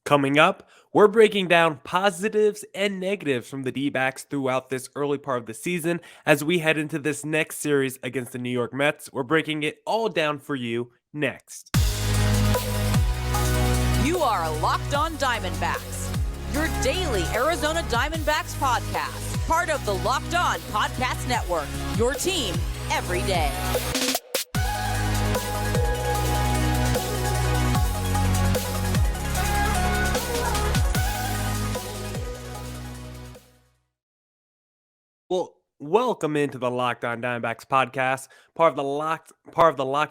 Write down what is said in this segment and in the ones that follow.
Coming up, we're breaking down positives and negatives from the D-backs throughout this early part of the season as we head into this next series against the New York Mets. We're breaking it all down for you next. You are Locked On Diamondbacks, your daily Arizona Diamondbacks podcast, part of the Locked On Podcast Network, your team every day. Well, welcome into the Locked On Diamondbacks podcast, part of the Locked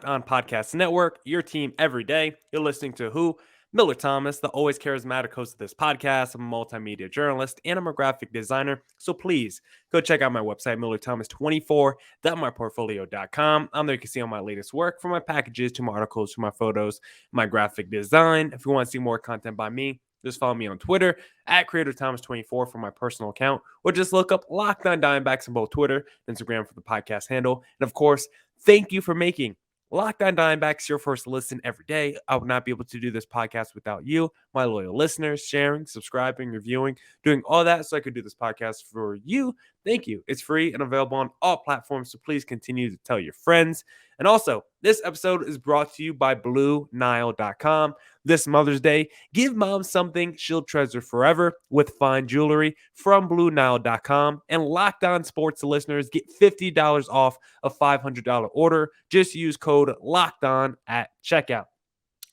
On Podcast Network, your team every day. You're listening to who? Millard Thomas, the always charismatic host of this podcast. I'm a multimedia journalist and I'm a graphic designer. So please go check out my website, millardthomas24.myportfolio.com. On there you can see all my latest work, from my packages to my articles to my photos, my graphic design. If you want to see more content by me, just follow me on Twitter at CreatorThomas24 for my personal account, or just look up Locked On Diamondbacks on both Twitter and Instagram for the podcast handle. And of course, thank you for making Locked On Diamondbacks your first listen every day. I would not be able to do this podcast without you, my loyal listeners, sharing, subscribing, reviewing, doing all that so I could do this podcast for you. Thank you. It's free and available on all platforms, so please continue to tell your friends. And also, this episode is brought to you by BlueNile.com. This Mother's Day, give mom something she'll treasure forever with fine jewelry from BlueNile.com. And Locked On Sports listeners get $50 off a $500 order. Just use code LOCKEDON at checkout.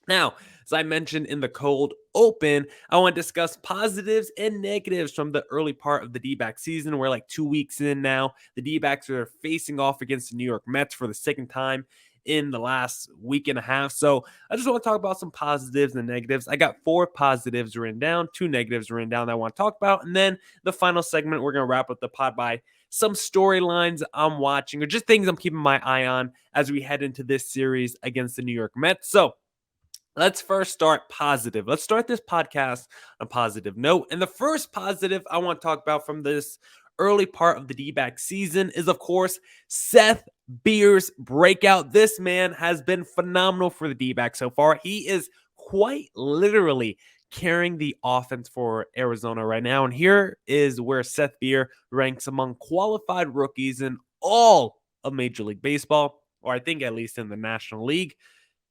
Now, as I mentioned in the cold open, I want to discuss positives and negatives from the early part of the D-backs season. We're like 2 weeks in now. The D-backs are facing off against the New York Mets for the second time in the last week and a half. So I just want to talk about some positives and negatives. I got 4 positives written down, 2 negatives written down that I want to talk about. And then the final segment, we're going to wrap up the pod by some storylines I'm watching or just things I'm keeping my eye on as we head into this series against the New York Mets. So let's first start positive. Let's start this podcast on a positive note. And the first positive I want to talk about from this early part of the D-back season is, of course, Seth Beer's breakout. This man has been phenomenal for the D-backs so far. He is quite literally carrying the offense for Arizona right now. And here is where Seth Beer ranks among qualified rookies in all of Major League Baseball, or I think at least in the National League.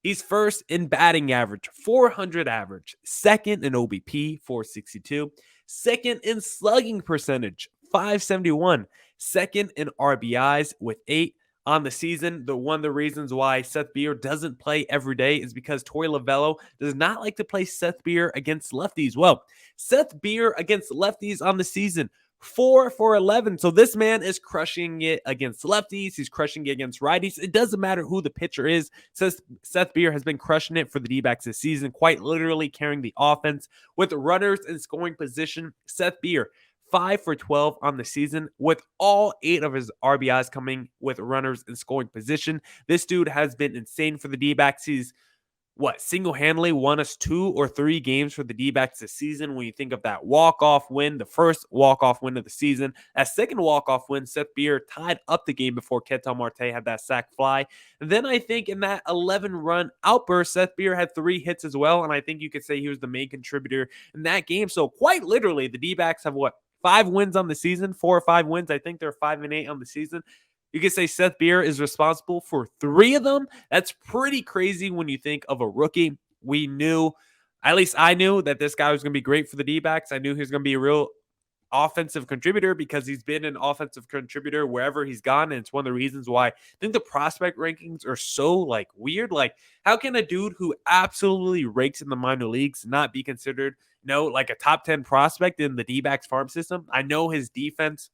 He's first in batting average, 400 average, second in OBP, 462, second in slugging percentage, 571, second in RBIs with 8 on the season. One of the reasons why Seth Beer doesn't play every day is because Torey Lovullo does not like to play Seth Beer against lefties. Well, Seth Beer against lefties on the season, 4 for 11. So this man is crushing it against lefties. He's crushing it against righties. It doesn't matter who the pitcher is. Seth Beer has been crushing it for the D-backs this season, quite literally carrying the offense with runners in scoring position. Seth Beer, 5 for 12 on the season, with all 8 of his RBIs coming with runners in scoring position. This dude has been insane for the D-backs. He's single-handedly won us 2 or 3 games for the D-backs this season. When you think of that walk-off win, the first walk-off win of the season, that second walk-off win, Seth Beer tied up the game before Ketel Marte had that sac fly. And then I think in that 11-run outburst, Seth Beer had 3 hits as well, and I think you could say he was the main contributor in that game. So quite literally, the D-backs have 5 wins on the season, 4 or 5 wins. I think they're 5-8 on the season. You could say Seth Beer is responsible for 3 of them. That's pretty crazy when you think of a rookie. We knew, at least I knew, that this guy was going to be great for the D-backs. I knew he was going to be a real offensive contributor because he's been an offensive contributor wherever he's gone. And it's one of the reasons why I think the prospect rankings are so weird. How can a dude who absolutely rakes in the minor leagues not be considered, a top 10 prospect in the D-backs farm system? I know his defense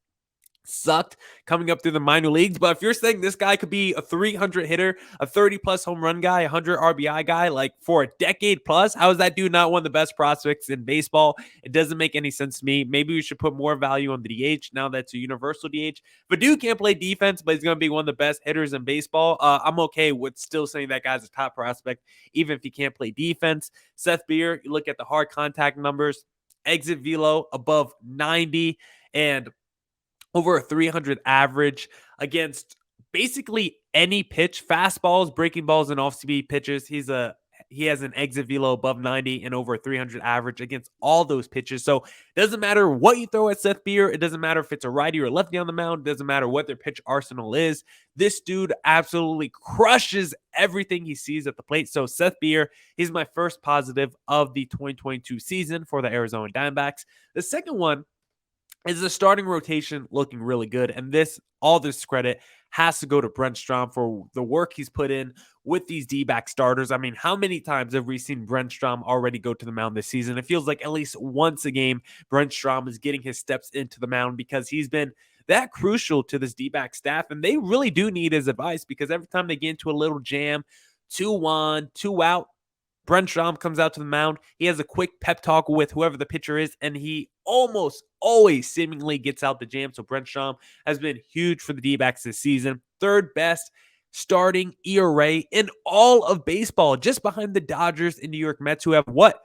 sucked coming up through the minor leagues, but if you're saying this guy could be a 300 hitter, a 30-plus home run guy, a 100 RBI guy, for a decade plus, how is that dude not one of the best prospects in baseball? It doesn't make any sense to me. Maybe we should put more value on the DH. Now that's a universal DH. But dude can't play defense, but he's going to be one of the best hitters in baseball. I'm okay with still saying that guy's a top prospect, even if he can't play defense. Seth Beer, you look at the hard contact numbers, exit velo above 90, and over a 300 average against basically any pitch, fastballs, breaking balls, and off-speed pitches. He's a He has an exit velo above 90 and over 300 average against all those pitches. So it doesn't matter what you throw at Seth Beer. It doesn't matter if it's a righty or lefty on the mound. It doesn't matter what their pitch arsenal is. This dude absolutely crushes everything he sees at the plate. So Seth Beer, he's my first positive of the 2022 season for the Arizona Diamondbacks. The second one is the starting rotation looking really good. And all this credit has to go to Brent Shaw for the work he's put in with these D-back starters. I mean, how many times have we seen Brent Shaw already go to the mound this season? It feels like at least once a game, Brent Shaw is getting his steps into the mound because he's been that crucial to this D-back staff. And they really do need his advice because every time they get into a little jam, 2-1, 2 out, Brent Shaw comes out to the mound. He has a quick pep talk with whoever the pitcher is, and he almost always seemingly gets out the jam. So Brent Shaw has been huge for the D-backs this season. Third best starting ERA in all of baseball, just behind the Dodgers and New York Mets, who have what?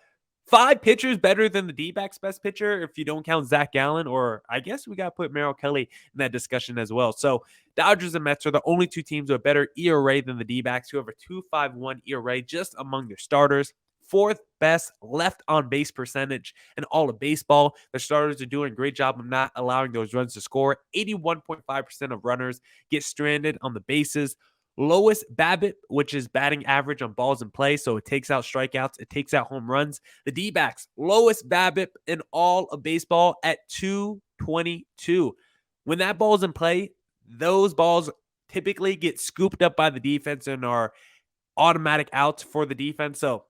5 pitchers better than the D-backs best pitcher, if you don't count Zach Gallen, or I guess we got to put Merrill Kelly in that discussion as well. So Dodgers and Mets are the only 2 teams with a better ERA than the D-backs, who have a 2.51 ERA just among their starters. 4th best left on base percentage in all of baseball. Their starters are doing a great job of not allowing those runs to score. 81.5% of runners get stranded on the bases. Lowest BABIP, which is batting average on balls in play. So it takes out strikeouts, it takes out home runs. The D-backs, lowest BABIP in all of baseball at 222. When that ball is in play, those balls typically get scooped up by the defense and are automatic outs for the defense. So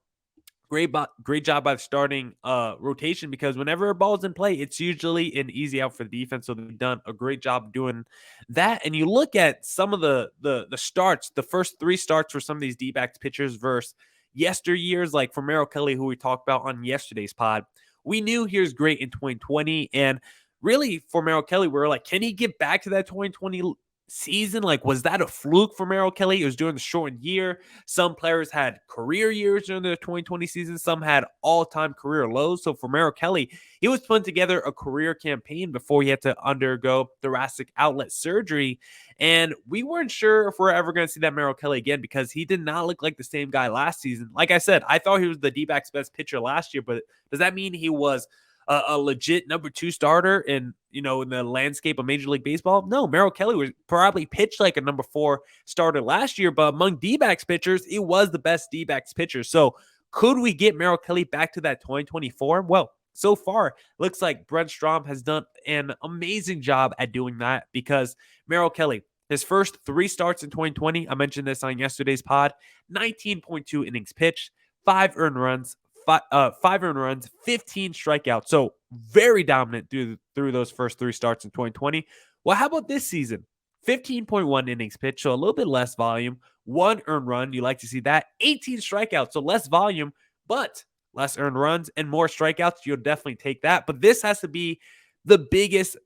great job by the starting rotation, because whenever a ball is in play, it's usually an easy out for the defense. So they've done a great job doing that. And you look at some of the starts, the first 3 starts for some of these D-backs pitchers versus yesteryears, like for Merrill Kelly, who we talked about on yesterday's pod. We knew he was great in 2020. And really for Merrill Kelly, we were like, can he get back to that 2020 season? Like, was that a fluke for Merrill Kelly? He was doing the shortened year. Some players had career years during the 2020 season. Some had all-time career lows. So for Merrill Kelly, he was putting together a career campaign before he had to undergo thoracic outlet surgery. And we weren't sure if we're ever going to see that Merrill Kelly again, because he did not look like the same guy last season. Like I said, I thought he was the D-backs best pitcher last year, but does that mean he was a legit number 2 starter in the landscape of Major League Baseball? No, Merrill Kelly was probably pitched like a number 4 starter last year, but among D-backs pitchers, he was the best D-backs pitcher. So could we get Merrill Kelly back to that 2024? Well, so far, looks like Brent Shaw has done an amazing job at doing that, because Merrill Kelly, his first 3 starts in 2020, I mentioned this on yesterday's pod, 19.2 innings pitched, 5 earned runs, 15 strikeouts. So very dominant through those first 3 starts in 2020. Well, how about this season? 15.1 innings pitched, so a little bit less volume. 1 earned run. You like to see that. 18 strikeouts, so less volume, but less earned runs and more strikeouts. You'll definitely take that. But this has to be the biggest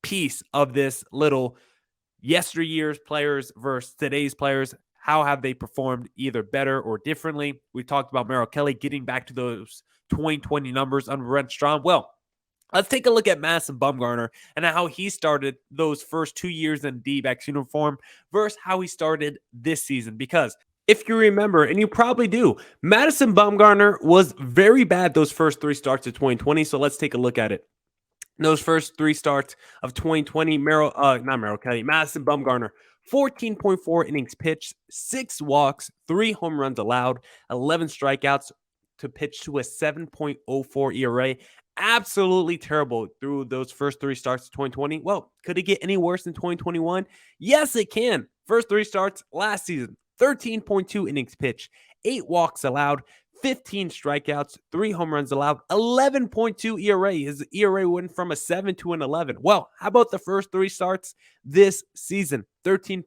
piece of this little yesteryear's players versus today's players. How have they performed either better or differently? We talked about Merrill Kelly getting back to those 2020 numbers under Brent Shaw. Well, let's take a look at Madison Bumgarner and how he started those first 2 years in D-backs uniform versus how he started this season. Because if you remember, and you probably do, Madison Bumgarner was very bad those first 3 starts of 2020. So let's take a look at it. Those first 3 starts of 2020, Madison Bumgarner, 14.4 innings pitched, 6 walks, 3 home runs allowed, 11 strikeouts to pitch to a 7.04 ERA. Absolutely terrible through those first 3 starts of 2020. Well, could it get any worse in 2021? Yes, it can. First 3 starts last season, 13.2 innings pitched, 8 walks allowed, 15 strikeouts, 3 home runs allowed, 11.2 ERA. His ERA went from a 7 to an 11. Well, how about the first 3 starts this season? 13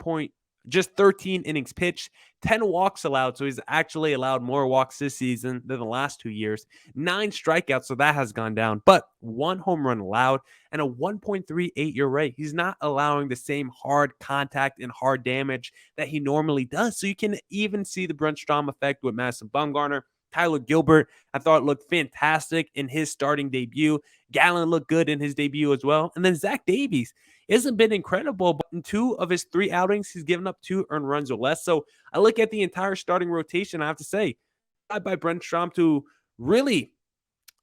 innings pitched, 10 walks allowed. So he's actually allowed more walks this season than the last 2 years. 9 strikeouts, so that has gone down, but 1 home run allowed and a 1.38 ERA. He's not allowing the same hard contact and hard damage that he normally does. So you can even see the Brent Shaw effect with Madison Bumgarner. Tyler Gilbert, I thought looked fantastic in his starting debut. Gallen looked good in his debut as well. And then Zach Davies hasn't been incredible, but in 2 of his 3 outings, he's given up 2 earned runs or less. So I look at the entire starting rotation, I have to say, by Brent Shaw to really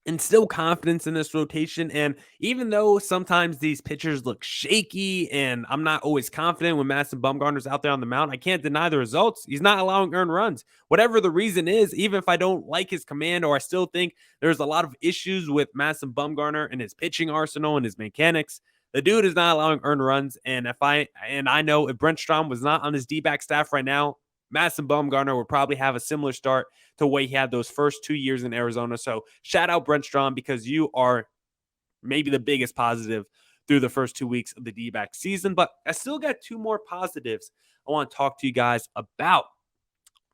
instill confidence in this rotation. And even though sometimes these pitchers look shaky and I'm not always confident when Madison Bumgarner's out there on the mound, I can't deny the results. He's not allowing earned runs. Whatever the reason is, even if I don't like his command or I still think there's a lot of issues with Madison Bumgarner and his pitching arsenal and his mechanics, the dude is not allowing earned runs. And I know if Brent Strom was not on his D-back staff right now, Madison Bumgarner would probably have a similar start to the way he had those first 2 years in Arizona. So shout out Brent Strom because you are maybe the biggest positive through the first 2 weeks of the D-back season. But I still got 2 more positives I want to talk to you guys about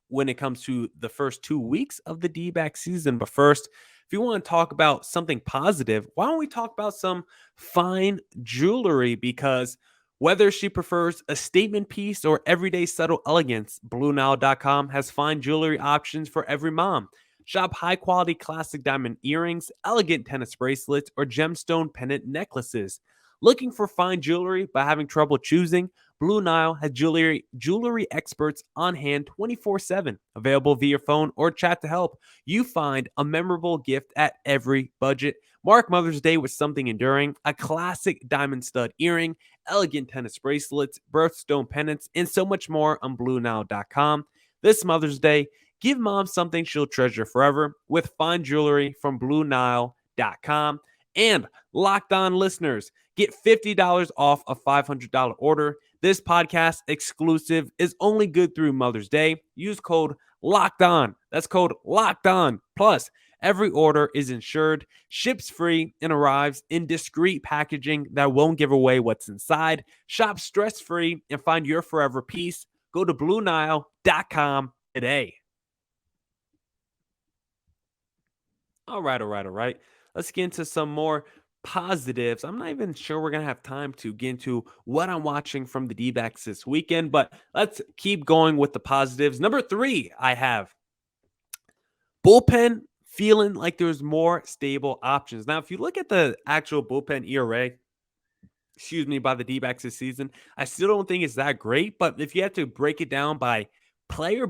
when it comes to the first 2 weeks of the D-back season. But first, if you want to talk about something positive, why don't we talk about some fine jewelry? Because whether she prefers a statement piece or everyday subtle elegance, BlueNile.com has fine jewelry options for every mom. Shop high-quality classic diamond earrings, elegant tennis bracelets, or gemstone pendant necklaces. Looking for fine jewelry but having trouble choosing? Blue Nile has jewelry experts on hand 24/7, available via phone or chat to help you find a memorable gift at every budget. Mark Mother's Day with something enduring, a classic diamond stud earring, elegant tennis bracelets, birthstone pendants, and so much more on BlueNile.com. This Mother's Day, give mom something she'll treasure forever with fine jewelry from BlueNile.com. And Locked On listeners, get $50 off a $500 order. This podcast exclusive is only good through Mother's Day. Use code Locked On. That's code Locked On. Plus, every order is insured, ships free, and arrives in discreet packaging that won't give away what's inside. Shop stress-free and find your forever peace. Go to BlueNile.com today. All right. Let's get into some more positives. I'm not even sure we're going to have time to get into what I'm watching from the D-backs this weekend, but let's keep going with the positives. Number 3, I have bullpen feeling like there's more stable options. Now, if you look at the actual bullpen ERA, by the D-backs this season, I still don't think it's that great, but if you have to break it down by player,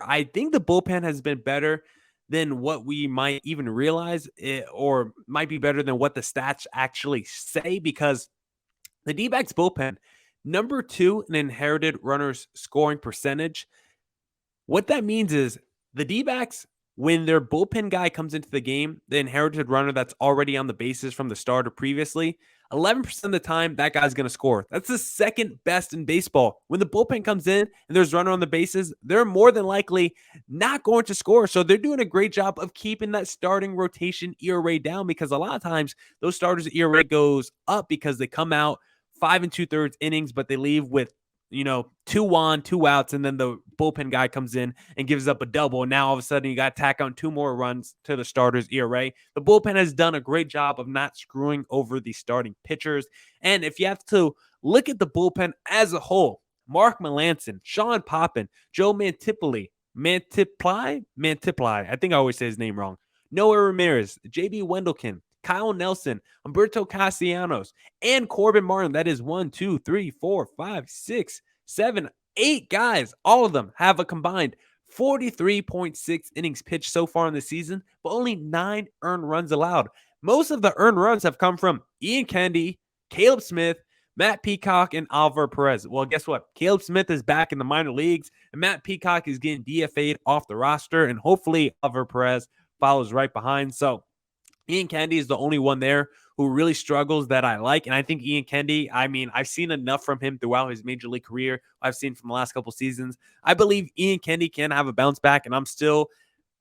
I think the bullpen has been better than what we might even realize, or might be better than what the stats actually say, because the D-backs bullpen, number 2 in inherited runners scoring percentage. What that means is the D-backs, when their bullpen guy comes into the game, the inherited runner that's already on the bases from the starter previously, 11% of the time, that guy's going to score. That's the second best in baseball. When the bullpen comes in and there's runner on the bases, they're more than likely not going to score. So they're doing a great job of keeping that starting rotation ERA down, because a lot of times those starters ERA goes up because they come out 5 2/3 innings, but they leave with 2 on, 2 outs, and then the bullpen guy comes in and gives up a double. And now all of a sudden you got to tack on 2 more runs to the starter's ERA. The bullpen has done a great job of not screwing over the starting pitchers. And if you have to look at the bullpen as a whole, Mark Melancon, Sean Poppin, Joe Mantiply, I think I always say his name wrong, Noah Ramirez, JB Wendelken, Kyle Nelson, Humberto Castellanos, and Corbin Martin. That is 1, 2, 3, 4, 5, 6, 7, 8 guys. All of them have a combined 43.6 innings pitched so far in the season, but only 9 earned runs allowed. Most of the earned runs have come from Ian Kennedy, Caleb Smith, Matt Peacock, and Alvar Perez. Well, guess what? Caleb Smith is back in the minor leagues, and Matt Peacock is getting DFA'd off the roster, and hopefully Alvar Perez follows right behind. So Ian Kennedy is the only one there who really struggles that I like. And I think Ian Kennedy, I've seen enough from him throughout his major league career. I've seen from the last couple seasons. I believe Ian Kennedy can have a bounce back, and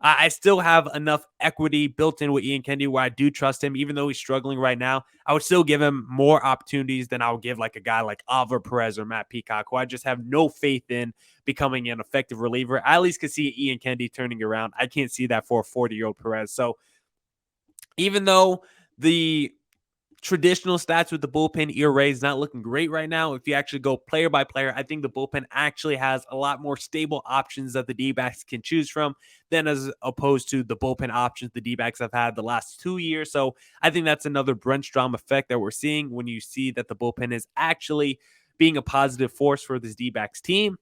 I still have enough equity built in with Ian Kennedy where I do trust him. Even though he's struggling right now, I would still give him more opportunities than I would give like a guy like Alvar Perez or Matt Peacock, who I just have no faith in becoming an effective reliever. I at least could see Ian Kennedy turning around. I can't see that for a 40-year-old Perez. So even though the traditional stats with the bullpen ERA is not looking great right now, if you actually go player by player, I think the bullpen actually has a lot more stable options that the D-backs can choose from than as opposed to the bullpen options the D-backs have had the last 2 years. So I think that's another Brent Shaw effect that we're seeing when you see that the bullpen is actually being a positive force for this D-backs team.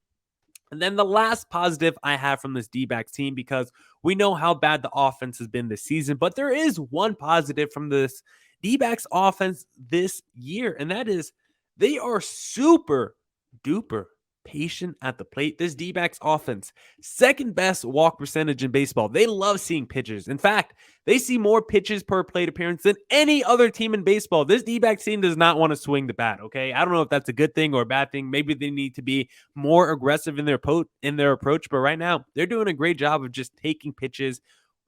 And then the last positive I have from this D-backs team, because we know how bad the offense has been this season, but there is one positive from this D-backs offense this year, and that is they are super duper patient at the plate. This D-backs offense, second best walk percentage in baseball. They love seeing pitches. In fact, they see more pitches per plate appearance than any other team in baseball. This D-backs team does not want to swing the bat, okay? I don't know if that's a good thing or a bad thing. Maybe they need to be more aggressive in their approach, but right now they're doing a great job of just taking pitches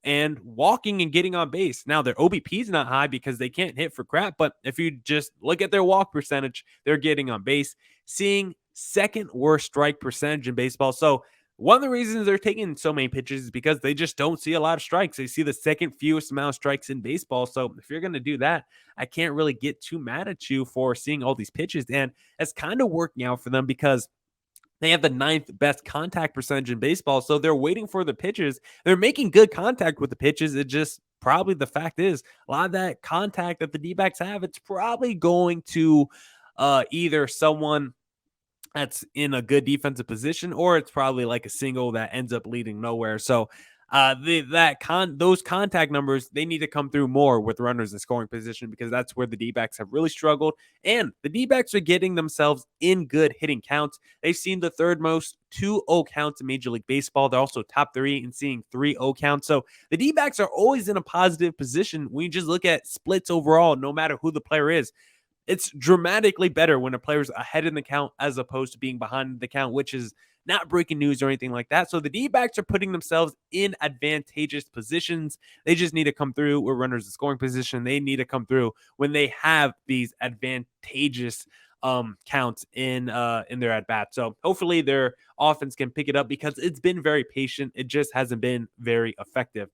and walking and getting on base. Now, their OBP is not high because they can't hit for crap, but if you just look at their walk percentage, they're getting on base, seeing second worst strike percentage in baseball. So one of the reasons they're taking so many pitches is because they just don't see a lot of strikes. They see the second fewest amount of strikes in baseball. So if you're going to do that, I can't really get too mad at you for seeing all these pitches. And it's kind of working out for them because they have the 9th best contact percentage in baseball. So they're waiting for the pitches. They're making good contact with the pitches. It just probably, the fact is, a lot of that contact that the D-backs have, it's probably going to either someone that's in a good defensive position, or it's probably like a single that ends up leading nowhere. So those contact numbers, they need to come through more with runners in scoring position, because that's where the D-backs have really struggled. And the D-backs are getting themselves in good hitting counts. They've seen the third most 2-0 counts in Major League Baseball. They're also top 3 in seeing 3-0 counts. So the D-backs are always in a positive position when you just look at splits overall, no matter who the player is. It's dramatically better when a player's ahead in the count as opposed to being behind the count, which is not breaking news or anything like that. So the D-backs are putting themselves in advantageous positions. They just need to come through with runners in scoring position. They need to come through when they have these advantageous counts in their at bat. So hopefully their offense can pick it up, because it's been very patient. It just hasn't been very effective.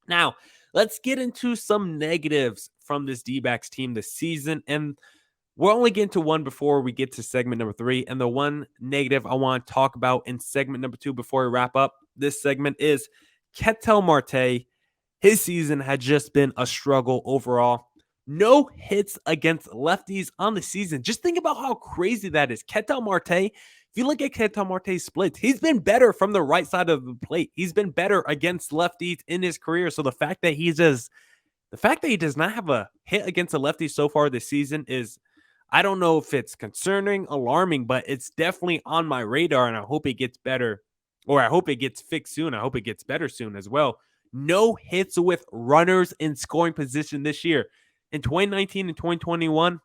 Now, let's get into some negatives from this D-backs team this season. And we're only getting to one before we get to segment number 3. And the one negative I want to talk about in segment number 2 before we wrap up this segment is Ketel Marte. His season had just been a struggle overall. No hits against lefties on the season. Just think about how crazy that is. Ketel Marte, if you look at Ketel Marte's splits, he's been better from the right side of the plate. He's been better against lefties in his career. So the fact that he does not have a hit against a lefty so far this season is, I don't know if it's concerning, alarming, but it's definitely on my radar, and I hope it gets better, or I hope it gets fixed soon. I hope it gets better soon as well. No hits with runners in scoring position this year. In 2019 and 2021,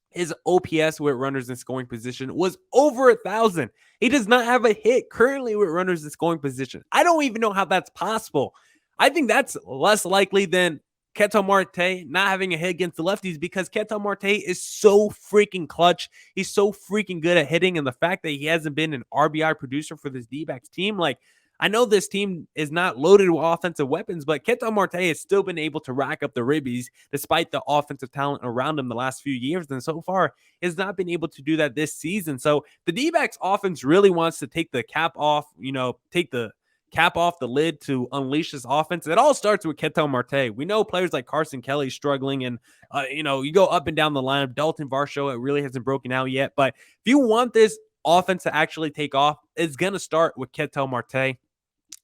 his OPS with runners in scoring position was over 1,000. He does not have a hit currently with runners in scoring position. I don't even know how that's possible. I think that's less likely than Ketel Marte not having a hit against the lefties, because Ketel Marte is so freaking clutch. He's so freaking good at hitting. And the fact that he hasn't been an RBI producer for this D-backs team, like, I know this team is not loaded with offensive weapons, but Ketel Marte has still been able to rack up the ribbies despite the offensive talent around him the last few years. And so far, has not been able to do that this season. So the D-backs offense really wants to take the cap off, take the cap off the lid to unleash this offense. It all starts with Ketel Marte. We know players like Carson Kelly struggling, and you go up and down the lineup. Dalton Varsho, it really hasn't broken out yet. But if you want this offense to actually take off, it's going to start with Ketel Marte.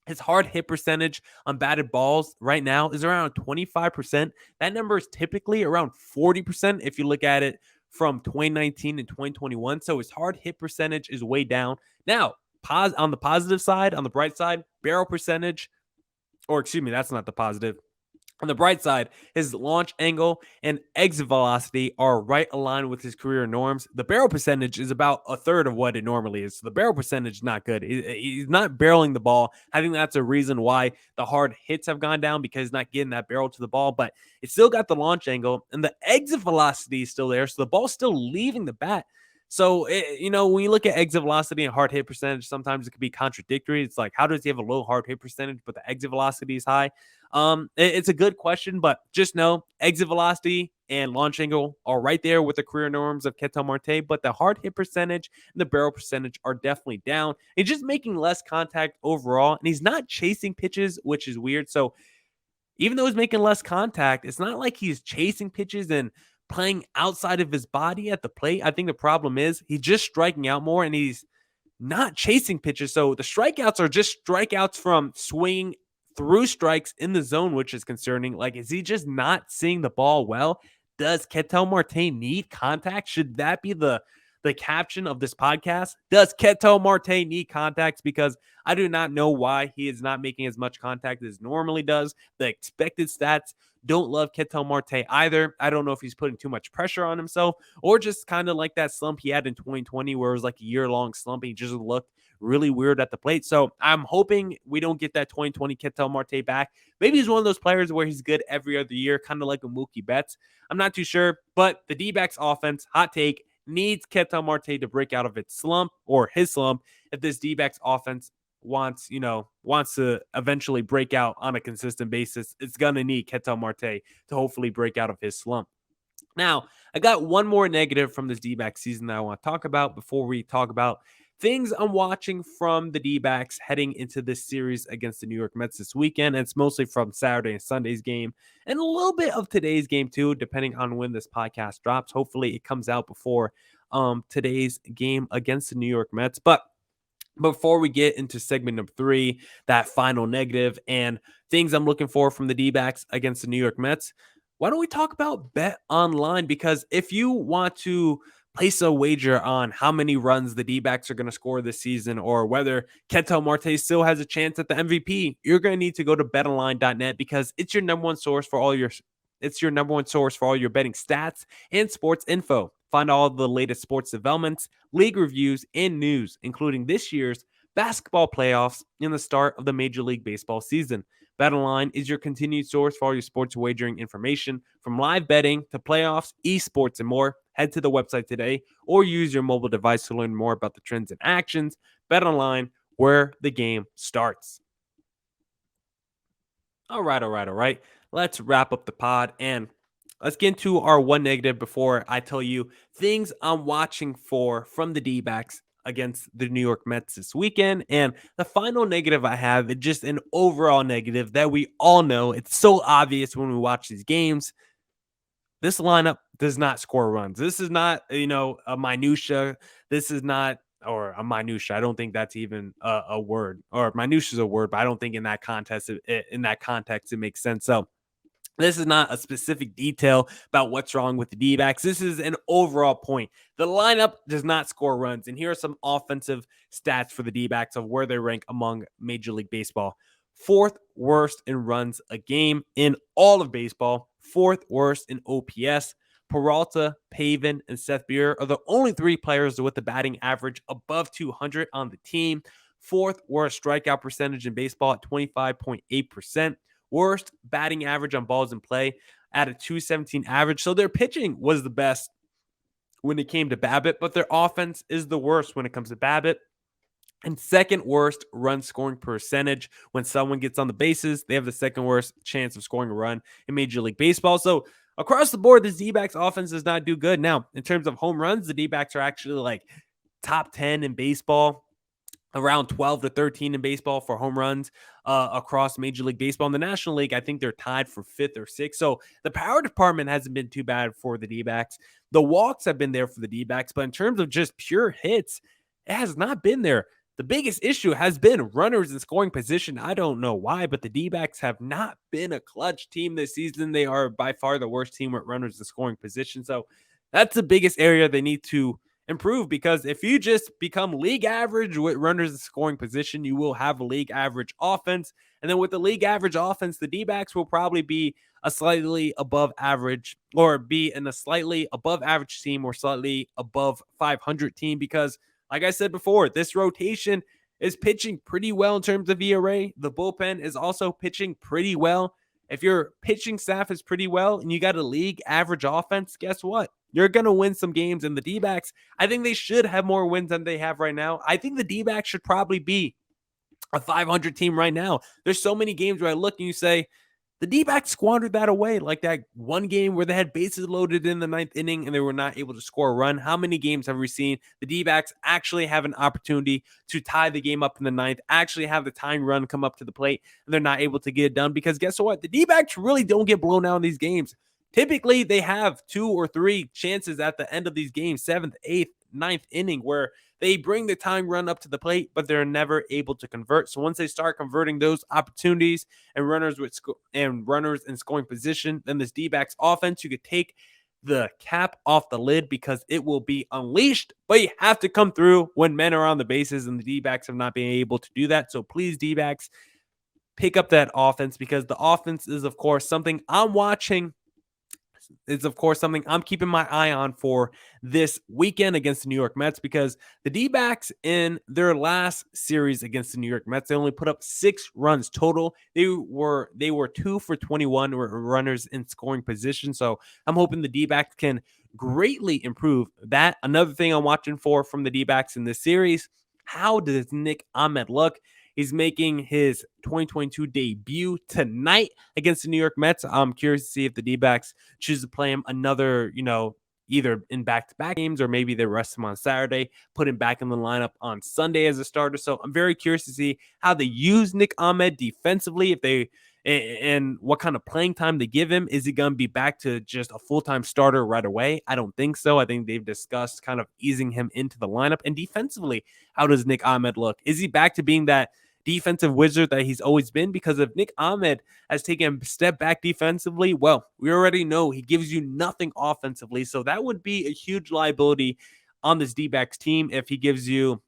His hard hit percentage on batted balls right now is around 25%. That number is typically around 40% if you look at it from 2019 and 2021. So his hard hit percentage is way down. Now, on the positive side, on the bright side, barrel percentage, or excuse me, that's not the positive. On the bright side, his launch angle and exit velocity are right aligned with his career norms. The barrel percentage is about a third of what it normally is. So the barrel percentage is not good. He's not barreling the ball. I think that's a reason why the hard hits have gone down, because he's not getting that barrel to the ball. But it's still got the launch angle, and the exit velocity is still there. So the ball's still leaving the bat. So, when you look at exit velocity and hard hit percentage, sometimes it can be contradictory. It's like, how does he have a low hard hit percentage, but the exit velocity is high? It's a good question, but just know exit velocity and launch angle are right there with the career norms of Ketel Marte, but the hard hit percentage and the barrel percentage are definitely down. He's just making less contact overall, and he's not chasing pitches, which is weird. So even though he's making less contact, it's not like he's chasing pitches and playing outside of his body at the plate. I think the problem is he's just striking out more, and he's not chasing pitches. So the strikeouts are just strikeouts from swinging through strikes in the zone, which is concerning. Like, is he just not seeing the ball well? Does Ketel Marte need contact? Should that be the caption of this podcast? Does Ketel Marte need contacts? Because I do not know why he is not making as much contact as normally does. The expected stats don't love Ketel Marte either. I don't know if he's putting too much pressure on himself or just kind of like that slump he had in 2020 where it was like a year-long slump. He just looked really weird at the plate. So I'm hoping we don't get that 2020 Ketel Marte back. Maybe he's one of those players where he's good every other year, kind of like a Mookie Betts. I'm not too sure, but the D-backs offense, hot take, needs Ketel Marte to break out of its slump or his slump if this D-backs offense wants to eventually break out on a consistent basis. It's going to need Ketel Marte to hopefully break out of his slump. Now, I got one more negative from this D-back season that I want to talk about before we talk about things I'm watching from the D-backs heading into this series against the New York Mets this weekend. And it's mostly from Saturday and Sunday's game and a little bit of today's game too, depending on when this podcast drops. Hopefully it comes out before today's game against the New York Mets. But before we get into segment number 3, that final negative and things I'm looking for from the D-backs against the New York Mets, why don't we talk about Bet Online? Because if you want to place a wager on how many runs the D-backs are going to score this season or whether Ketel Marte still has a chance at the MVP, you're going to need to go to betonline.net because it's your number one source for all your betting stats and sports info. Find all the latest sports developments, league reviews, and news, including this year's basketball playoffs and the start of the Major League Baseball season. BetOnline is your continued source for all your sports wagering information, from live betting to playoffs, esports, and more. Head to the website today or use your mobile device to learn more about the trends and actions. BetOnline, where the game starts. All right. Let's wrap up the pod and let's get into our one negative before I tell you things I'm watching for from the D-backs against the New York Mets this weekend. And the final negative I have is just an overall negative that we all know. It's so obvious when we watch these games. This lineup does not score runs. This is not, a minutia. This is not, or a minutia. I don't think that's even a word. Or minutia is a word, but I don't think in that context, it makes sense. So this is not a specific detail about what's wrong with the D-backs. This is an overall point. The lineup does not score runs. And here are some offensive stats for the D-backs of where they rank among Major League Baseball. 4th worst in runs a game in all of baseball. 4th worst in OPS. Peralta, Pavin, and Seth Beer are the only 3 players with the batting average above 200 on the team. 4th worst strikeout percentage in baseball at 25.8%. Worst batting average on balls in play at a 217 average. So their pitching was the best when it came to BABIP, but their offense is the worst when it comes to BABIP. And 2nd worst run scoring percentage. When someone gets on the bases, they have the 2nd worst chance of scoring a run in Major League Baseball. So across the board, the D-backs offense does not do good. Now, in terms of home runs, the D-backs are actually like top 10 in baseball. Around 12 to 13 in baseball for home runs across Major League Baseball. In the National League, I think they're tied for 5th or 6th. So the power department hasn't been too bad for the D-backs. The walks have been there for the D-backs, but in terms of just pure hits, it has not been there. The biggest issue has been runners in scoring position. I don't know why, but the D-backs have not been a clutch team this season. They are by far the worst team with runners in scoring position. So that's the biggest area they need to improve, because if you just become league average with runners in scoring position, you will have a league average offense. And then with the league average offense, the D-backs will probably be a slightly above average or be in a slightly above average team or slightly above 500 team, because like I said before, this rotation is pitching pretty well in terms of ERA. The bullpen is also pitching pretty well. If your pitching staff is pretty well and you got a league average offense, guess what? You're going to win some games. And the D-backs, I think they should have more wins than they have right now. I think the D-backs should probably be a 500 team right now. There's so many games where I look and you say, the D-backs squandered that away. Like that one game where they had bases loaded in the 9th inning and they were not able to score a run. How many games have we seen the D-backs actually have an opportunity to tie the game up in the 9th, actually have the tying run come up to the plate, and they're not able to get it done? Because guess what? The D-backs really don't get blown out in these games. Typically, they have 2 or 3 chances at the end of these games, 7th, 8th, 9th inning, where they bring the tying run up to the plate, but they're never able to convert. So once they start converting those opportunities and runners in scoring position, then this D-backs offense, you could take the cap off the lid because it will be unleashed, but you have to come through when men are on the bases, and the D-backs have not been able to do that. So please, D-backs, pick up that offense, because the offense is, of course, something I'm watching. It's, of course, something I'm keeping my eye on for this weekend against the New York Mets, because the D-backs in their last series against the New York Mets, they only put up 6 runs total. They were 2 for 21 runners in scoring position. So I'm hoping the D-backs can greatly improve that. Another thing I'm watching for from the D-backs in this series, how does Nick Ahmed look? He's making his 2022 debut tonight against the New York Mets. I'm curious to see if the D-backs choose to play him another, either in back-to-back games, or maybe they rest him on Saturday, put him back in the lineup on Sunday as a starter. So I'm very curious to see how they use Nick Ahmed defensively, and what kind of playing time they give him. Is he going to be back to just a full-time starter right away? I don't think so. I think they've discussed kind of easing him into the lineup. And defensively, how does Nick Ahmed look? Is he back to being that defensive wizard that he's always been? Because if Nick Ahmed has taken a step back defensively, well, we already know he gives you nothing offensively. So that would be a huge liability on this D-backs team if he gives you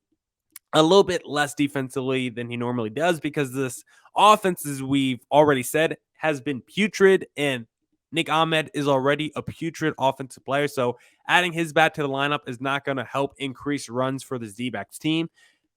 a little bit less defensively than he normally does, because this offense, as we've already said, has been putrid, and Nick Ahmed is already a putrid offensive player. So adding his bat to the lineup is not going to help increase runs for this D-backs team.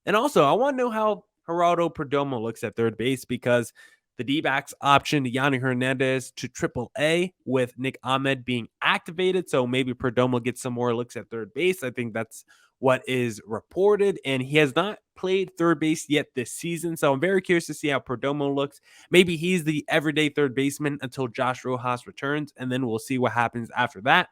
And also, I want to know how Gerardo Perdomo looks at third base, because the D-backs optioned Yanni Hernandez to AAA with Nick Ahmed being activated. So maybe Perdomo gets some more looks at third base. I think that's what is reported, and he has not played third base yet this season. So I'm very curious to see how Perdomo looks. Maybe he's the everyday third baseman until Josh Rojas returns, and then we'll see what happens after that.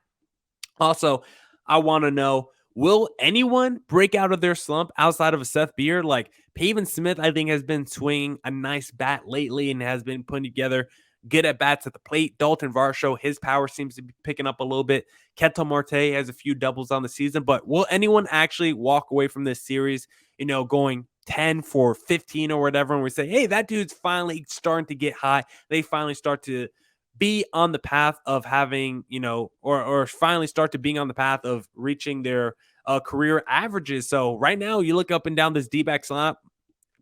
Also, I want to know, will anyone break out of their slump outside of a Seth Beer? Like Pavin Smith, I think, has been swinging a nice bat lately and has been putting together good at bats at the plate. Dalton Varsho, his power seems to be picking up a little bit. Ketel Marte has a few doubles on the season, but will anyone actually walk away from this series, going 10 for 15 or whatever, and we say, hey, that dude's finally starting to get high. They finally start to be on the path of having, or finally start to being on the path of reaching their career averages. So right now, you look up and down this D-backs lineup,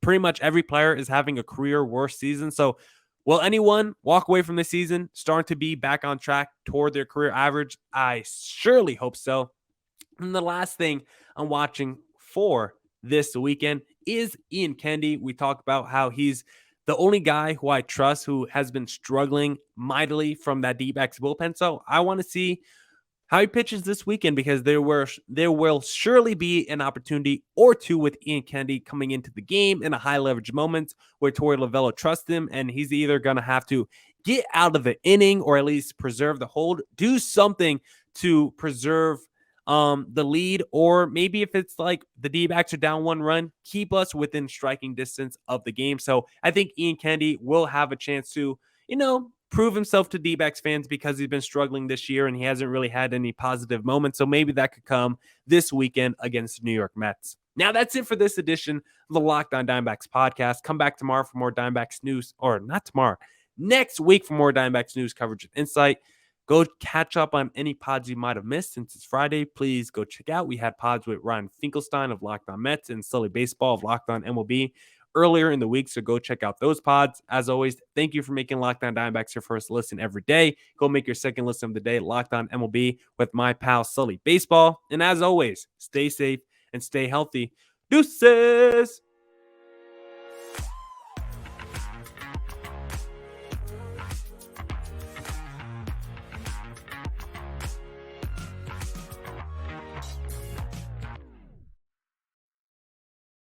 pretty much every player is having a career worst season. So will anyone walk away from this season starting to be back on track toward their career average? I surely hope so. And the last thing I'm watching for this weekend is Ian Kennedy. We talked about how he's the only guy who I trust who has been struggling mightily from that D-backs bullpen. So I want to see how he pitches this weekend, because there will surely be an opportunity or two with Ian Kennedy coming into the game in a high leverage moment where Torey Lovullo trusts him, and he's either going to have to get out of the inning or at least preserve the hold, do something to preserve the lead, or maybe if it's like the D-backs are down 1 run, keep us within striking distance of the game. So I think Ian Kennedy will have a chance to, prove himself to D-backs fans, because he's been struggling this year and he hasn't really had any positive moments. So maybe that could come this weekend against the New York Mets. Now that's it for this edition of the Locked On Diamondbacks podcast. Come back tomorrow for more Diamondbacks news, or not tomorrow, next week for more Diamondbacks news coverage and insight. Go catch up on any pods you might have missed since it's Friday. Please go check out. We had pods with Ryan Finkelstein of Locked On Mets and Sully Baseball of Locked On MLB earlier in the week, so go check out those pods. As always, thank you for making Locked On Diamondbacks your first listen every day. Go make your second listen of the day, Locked On MLB, with my pal Sully Baseball. And as always, stay safe and stay healthy. Deuces!